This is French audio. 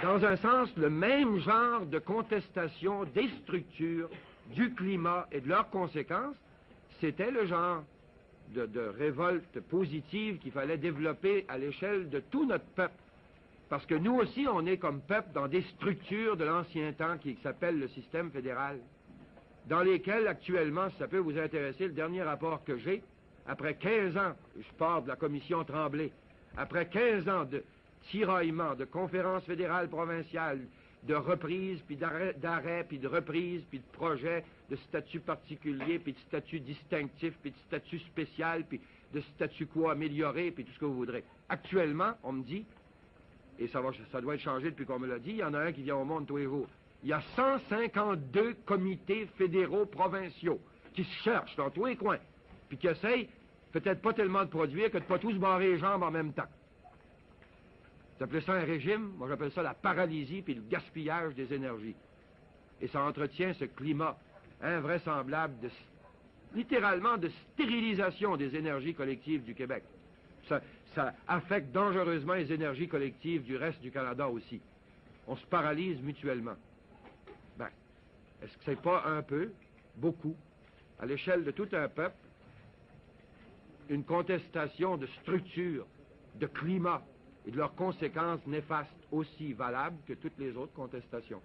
dans un sens, le même genre de contestation des structures, du climat et de leurs conséquences. C'était le genre de révolte positive qu'il fallait développer à l'échelle de tout notre peuple. Parce que nous aussi, on est comme peuple dans des structures de l'ancien temps qui s'appellent le système fédéral, dans lesquelles actuellement, si ça peut vous intéresser, le dernier rapport que j'ai, après 15 ans, je pars de la commission Tremblay, après 15 ans de tiraillement, de conférences fédérales provinciales, de reprises, puis d'arrêt, puis de reprises, puis de projets, de statut particulier, puis de statut distinctif, puis de statut spécial, puis de statu quo amélioré, puis tout ce que vous voudrez. Actuellement, on me dit, et ça doit être changé depuis qu'on me l'a dit, il y en a un qui vient au monde tous les jours. Il y a 152 comités fédéraux provinciaux qui se cherchent dans tous les coins, puis qui essayent peut-être pas tellement de produire que de pas tous barrer les jambes en même temps. Vous appelez ça un régime? Moi, j'appelle ça la paralysie puis le gaspillage des énergies. Et ça entretient ce climat invraisemblable, littéralement de stérilisation des énergies collectives du Québec. Ça affecte dangereusement les énergies collectives du reste du Canada aussi. On se paralyse mutuellement. Ben, est-ce que c'est pas un peu, beaucoup, à l'échelle de tout un peuple, une contestation de structure, de climat et de leurs conséquences néfastes aussi valables que toutes les autres contestations?